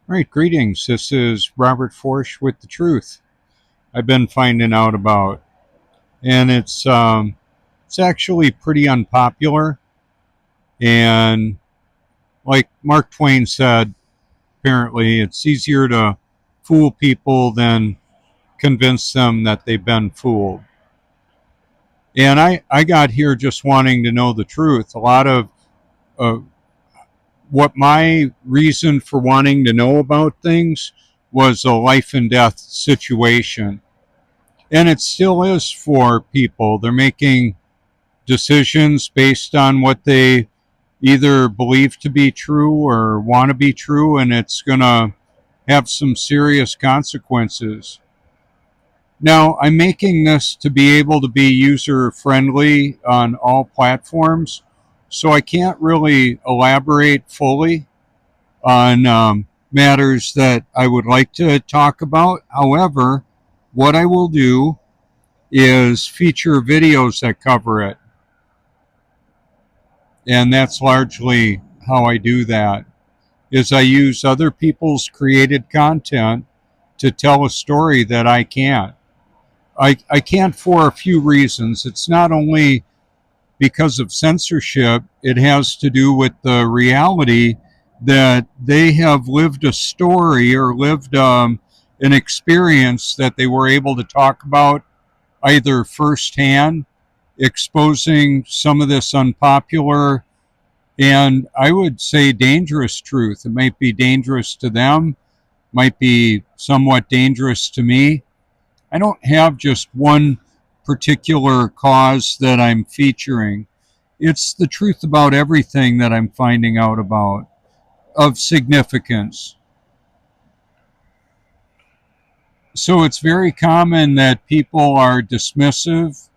Right, greetings. This is Robert Foertsch with the truth I've been finding out about, and it's actually pretty unpopular. And like Mark Twain said, apparently it's easier to fool people than convince them that they've been fooled. And I got here just wanting to know the truth. A lot of uh, what my reason for wanting to know about things was a life and death situation. And it still is for people. They're making decisions based on what they either believe to be true or want to be true, and it's going to have some serious consequences. Now, I'm making this to be able to be user friendly on all platforms, so I can't really elaborate fully on matters that I would like to talk about. However, what I will do is feature videos that cover it. And that's largely how I do that is I use other people's created content to tell a story that I can't. I can't for a few reasons. It's not only because of censorship, it has to do with the reality that they have lived a story or lived an experience that they were able to talk about either firsthand, exposing some of this unpopular and I would say dangerous truth. It might be dangerous to them, might be somewhat dangerous to me. I don't have just one particular cause that I'm featuring. It's the truth about everything that I'm finding out about of significance. So it's very common that people are dismissive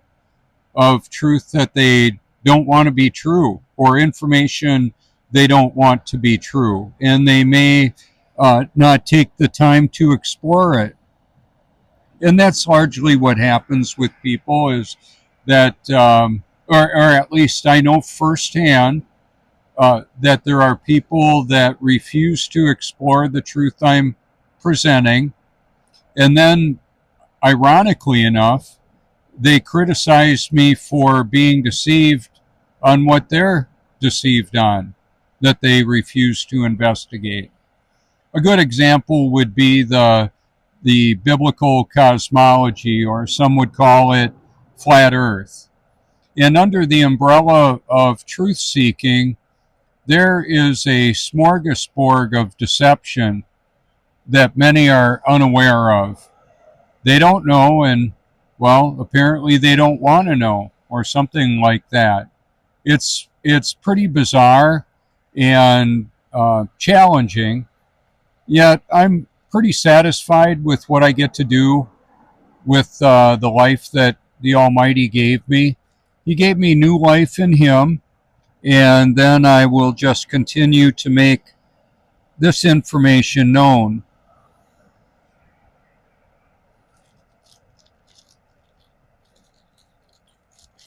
of truth that they don't want to be true or information they don't want to be true. And they may not take the time to explore it. And that's largely what happens with people is that, or at least I know firsthand that there are people that refuse to explore the truth I'm presenting. And then, ironically enough, they criticize me for being deceived on what they're deceived on, that they refuse to investigate. A good example would be the biblical cosmology, or some would call it flat Earth. And under the umbrella of truth seeking, there is a smorgasbord of deception that many are unaware of. They don't know, and well, apparently they don't want to know, or something like that. It's pretty bizarre and challenging. Yet I'm pretty satisfied with what I get to do with the life that the Almighty gave me. He gave me new life in Him, and then I will just continue to make this information known.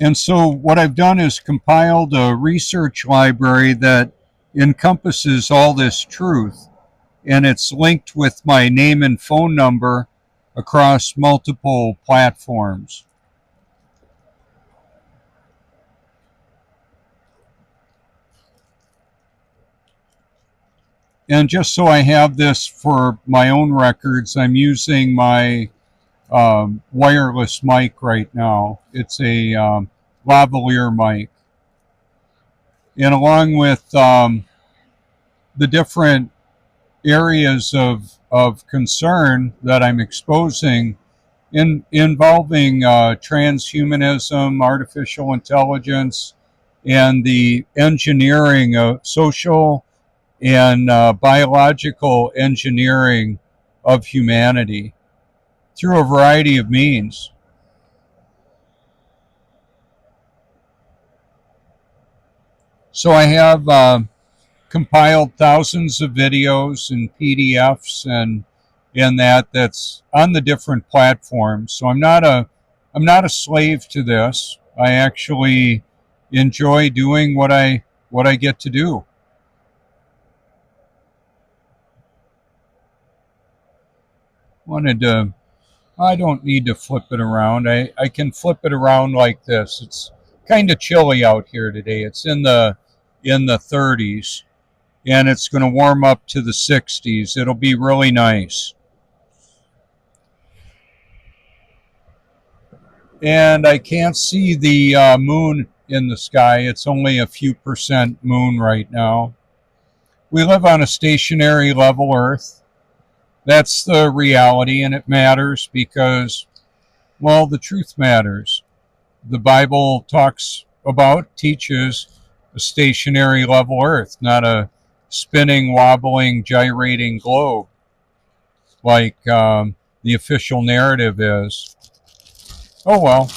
And so what I've done is compiled a research library that encompasses all this truth, and it's linked with my name and phone number across multiple platforms. And just so I have this for my own records, I'm using my wireless mic right now. It's a lavalier mic. And along with the different areas of concern that I'm exposing involving transhumanism, artificial intelligence, and the engineering of social and biological engineering of humanity through a variety of means. So I have compiled thousands of videos and PDFs and that's on the different platforms. So I'm not a slave to this. I actually enjoy doing what I get to do. wanted to, I don't need to flip it around. I can flip it around like this. It's kind of chilly out here today. It's in the 30s, and it's going to warm up to the 60s. It'll be really nice. And I can't see the moon in the sky. It's only a few percent moon right now. We live on a stationary level Earth. That's the reality, and it matters because, well, the truth matters. The Bible teaches a stationary level Earth, not a spinning, wobbling, gyrating globe like the official narrative is. Oh well,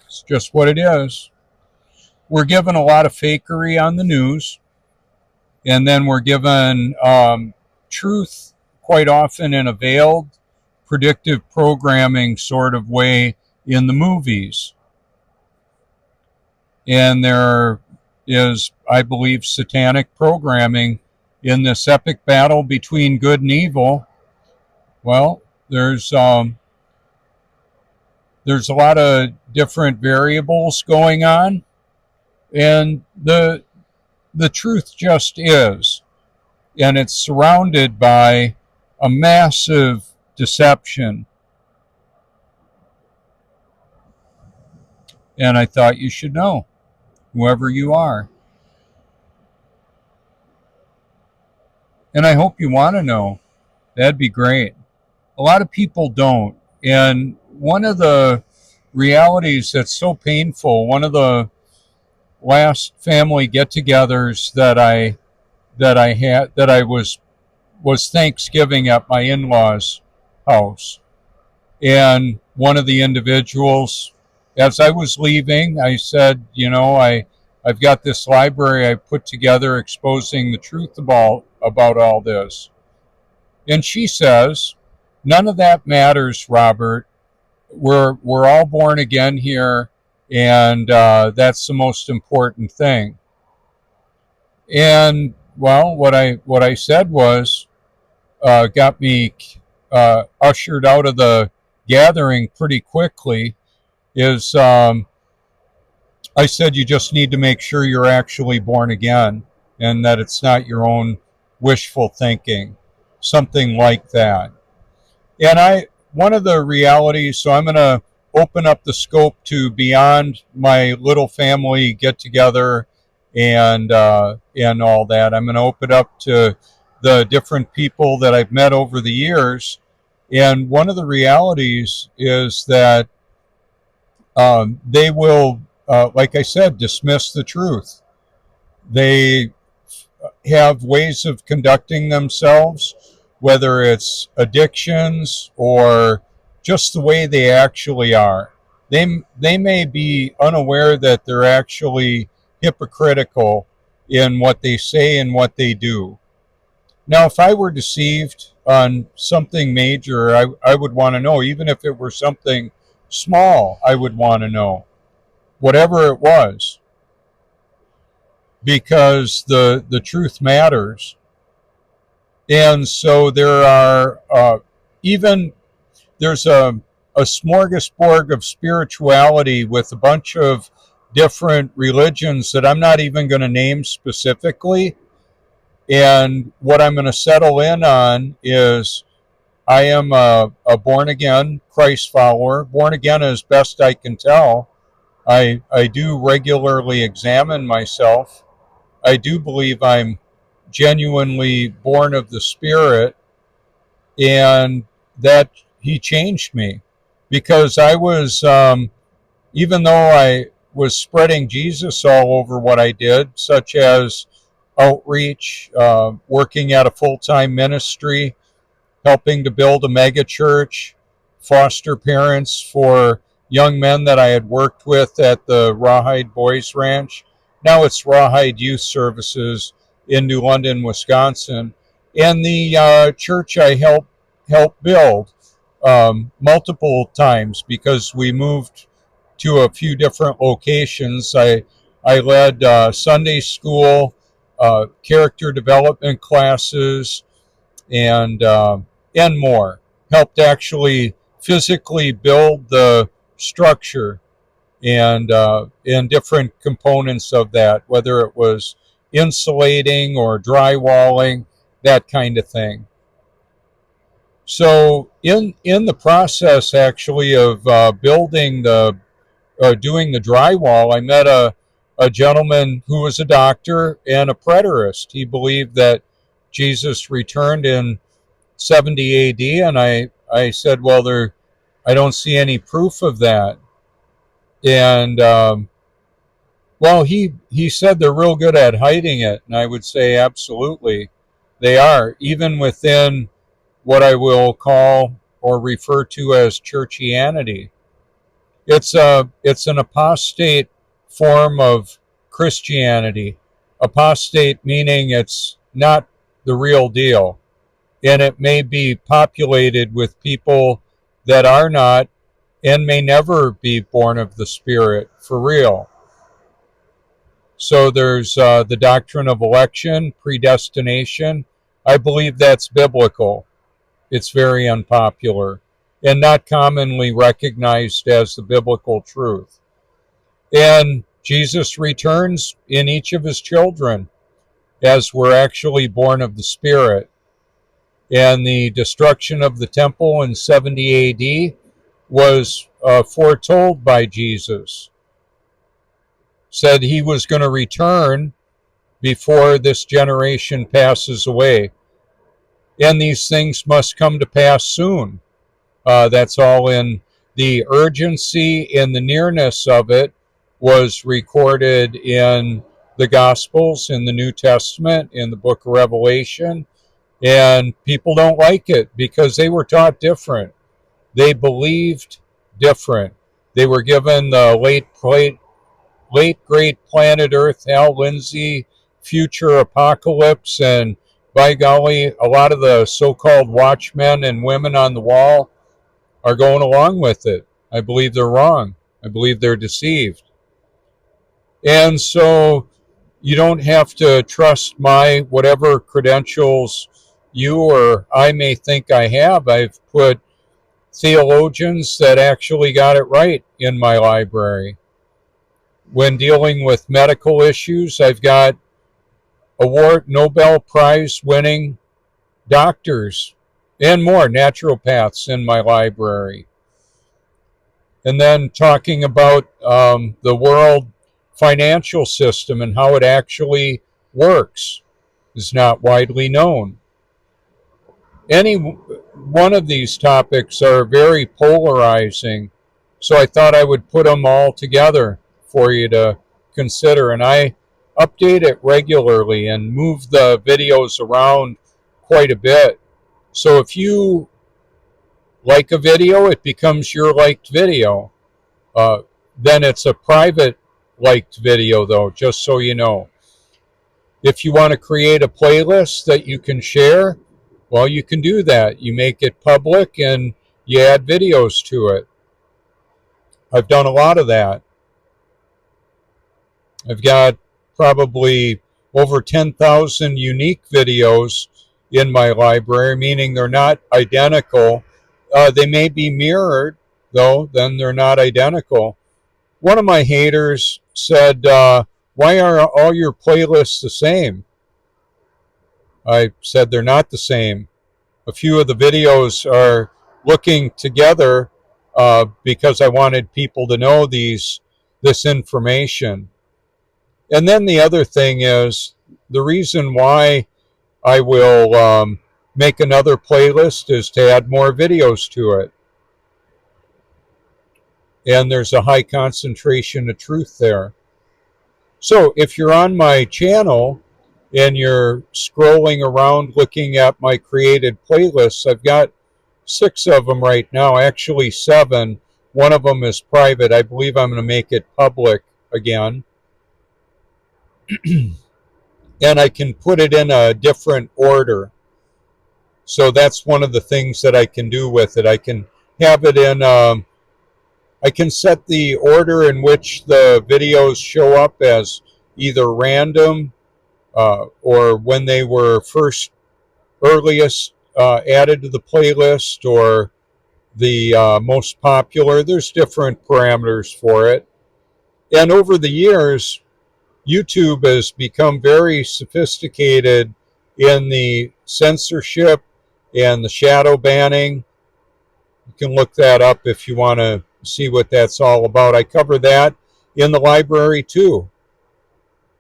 it's just what it is. We're given a lot of fakery on the news, and then we're given truth quite often in a veiled, predictive programming sort of way in the movies. And there is, I believe, satanic programming in this epic battle between good and evil. Well, there's a lot of different variables going on, and the truth just is, and it's surrounded by a massive deception. And I thought you should know, whoever you are. And I hope you want to know. That'd be great. A lot of people don't. And one of the realities that's so painful, one of the last family get-togethers that I was Thanksgiving at my in-laws' house. And one of the individuals, as I was leaving, I said, I've got this library I put together exposing the truth about all this. And she says, none of that matters, Robert. We're all born again here, and that's the most important thing. And well, what I said was got me ushered out of the gathering pretty quickly. Is I said you just need to make sure you're actually born again, and that it's not your own wishful thinking, something like that. And one of the realities, so I'm going to open up the scope to beyond my little family get together and all that. I'm going to open up to the different people that I've met over the years. And one of the realities is that they will, like I said, dismiss the truth. They have ways of conducting themselves, whether it's addictions or just the way they actually are. They may be unaware that they're actually hypocritical in what they say and what they do. Now, if I were deceived on something major, I would want to know. Even if it were something small, I would want to know. Whatever it was. Because the truth matters. And so there are there's a smorgasbord of spirituality with a bunch of different religions that I'm not even going to name specifically. And what I'm going to settle in on is I am a born again Christ follower, born again as best I can tell. I do regularly examine myself. I do believe I'm genuinely born of the Spirit, and that He changed me, because I was, even though I was spreading Jesus all over what I did, such as outreach, working at a full-time ministry, helping to build a mega church, foster parents for young men that I had worked with at the Rawhide Boys Ranch. Now it's Rawhide Youth Services in New London, Wisconsin. And the church I helped build multiple times, because we moved to a few different locations. I led Sunday school, character development classes, and more. helped actually physically build the structure and different components of that, whether it was insulating or drywalling, that kind of thing. So in the process actually of building the doing the drywall, I met a gentleman who was a doctor and a preterist. He believed that Jesus returned in 70 AD, and I said, well, I don't see any proof of that. And well, he said they're real good at hiding it, and I would say absolutely they are, even within what I will call or refer to as churchianity. It's an apostate form of Christianity. Apostate meaning it's not the real deal, and it may be populated with people that are not and may never be born of the Spirit for real. So there's the doctrine of election, predestination. I believe that's biblical. It's very unpopular and not commonly recognized as the biblical truth. And Jesus returns in each of his children as we're actually born of the Spirit. And the destruction of the temple in 70 AD was foretold by Jesus. Said he was going to return before this generation passes away. And these things must come to pass soon. That's all in the urgency and the nearness of it was recorded in the Gospels, in the New Testament, in the book of Revelation. And people don't like it because they were taught different. They believed different. They were given the late great planet Earth, Hal Lindsey, future apocalypse, and by golly, a lot of the so-called watchmen and women on the wall are going along with it. I believe they're wrong. I believe they're deceived. And so you don't have to trust my whatever credentials you or I may think I have. I've put theologians that actually got it right in my library. When dealing with medical issues, I've got Nobel Prize winning doctors and more naturopaths in my library. And then talking about the world financial system and how it actually works is not widely known. Any one of these topics are very polarizing, so I thought I would put them all together for you to consider. And I update it regularly and move the videos around quite a bit. So if you like a video, it becomes your liked video. Then it's a private liked video, though, just so you know. If you want to create a playlist that you can share, well, you can do that. You make it public and you add videos to it. I've done a lot of that. I've got probably over 10,000 unique videos in my library, meaning they're not identical. They may be mirrored, though, then they're not identical. One of my haters said, why are all your playlists the same? I said they're not the same. A few of the videos are looking together because I wanted people to know this information. And then the other thing is, the reason why I will make another playlist is to add more videos to it. And there's a high concentration of truth there. So if you're on my channel and you're scrolling around looking at my created playlists, I've got 6 of them right now, actually 7. One of them is private. I believe I'm going to make it public again. And I can put it in a different order. So that's one of the things that I can do with it. I can have it in, I can set the order in which the videos show up as either random or when they were first earliest added to the playlist or the most popular. There's different parameters for it. And over the years, YouTube has become very sophisticated in the censorship and the shadow banning. You can look that up if you want to see what that's all about. I cover that in the library too.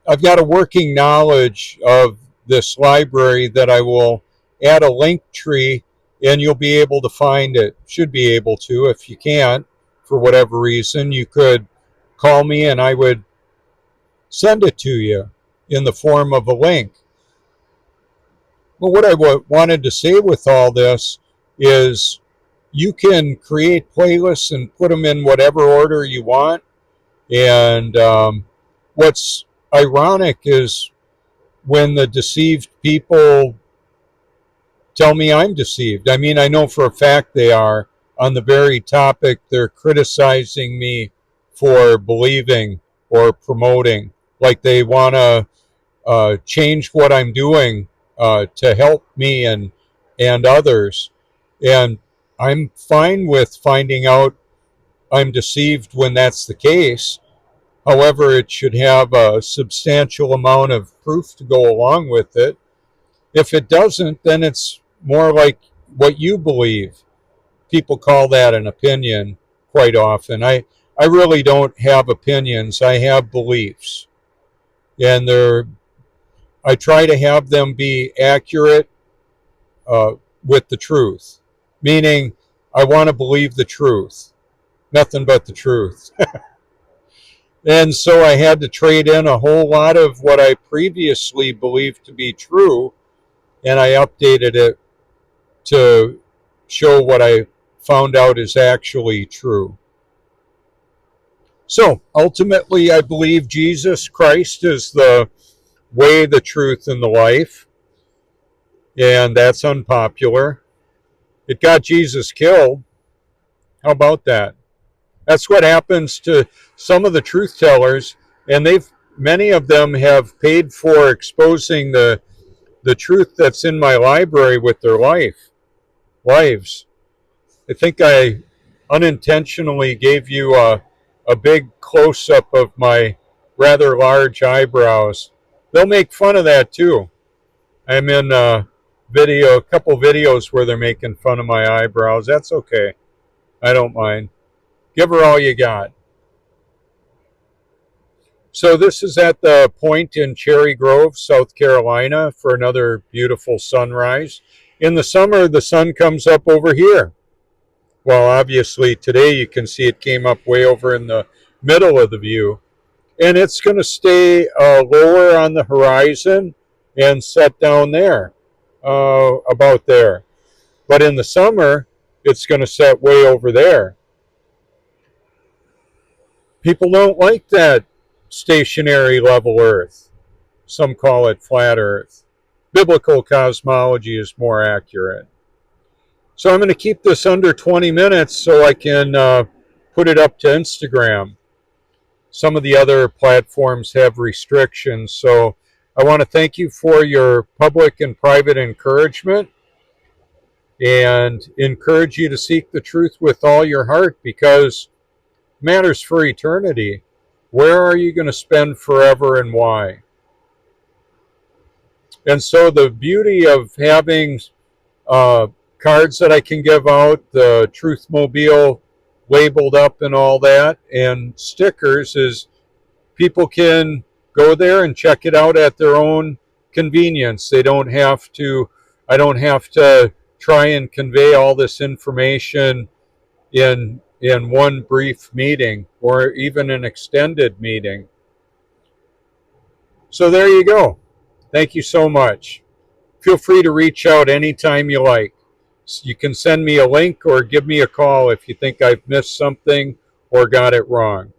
I've got a working knowledge of this library that I will add a link tree and you'll be able to find it. Should be able to. If you can't, for whatever reason, you could call me and I would send it to you in the form of a link. But what I wanted to say with all this is you can create playlists and put them in whatever order you want. And what's ironic is when the deceived people tell me I'm deceived. I mean, I know for a fact they are on the very topic they're criticizing me for believing or promoting. Like they want to change what I'm doing to help me and others. And I'm fine with finding out I'm deceived when that's the case. However, it should have a substantial amount of proof to go along with it. If it doesn't, then it's more like what you believe. People call that an opinion quite often. I really don't have opinions. I have beliefs. And I try to have them be accurate with the truth. Meaning, I want to believe the truth. Nothing but the truth. And so I had to trade in a whole lot of what I previously believed to be true, and I updated it to show what I found out is actually true. So ultimately, I believe Jesus Christ is the way, the truth, and the life, and that's unpopular. It got Jesus killed. How about that? That's what happens to some of the truth tellers, and many of them have paid for exposing the truth that's in my library with their lives. I think I unintentionally gave you a big close-up of my rather large eyebrows. They'll make fun of that too. I'm in a couple videos where they're making fun of my eyebrows. That's okay. I don't mind. Give her all you got. So this is at the point in Cherry Grove, South Carolina, for another beautiful sunrise. In the summer, the sun comes up over here. Well, obviously today you can see it came up way over in the middle of the view. And it's going to stay lower on the horizon and set down there, about there. But in the summer, it's going to set way over there. People don't like that stationary level Earth. Some call it flat Earth. Biblical cosmology is more accurate. So I'm going to keep this under 20 minutes so I can put it up to Instagram. Some of the other platforms have restrictions. So I want to thank you for your public and private encouragement and encourage you to seek the truth with all your heart because it matters for eternity. Where are you going to spend forever and why? And so the beauty of having cards that I can give out, the Truth Mobile labeled up and all that, and stickers is people can go there and check it out at their own convenience. I don't have to try and convey all this information in one brief meeting or even an extended meeting. So there you go. Thank you so much. Feel free to reach out anytime you like. You can send me a link or give me a call if you think I've missed something or got it wrong.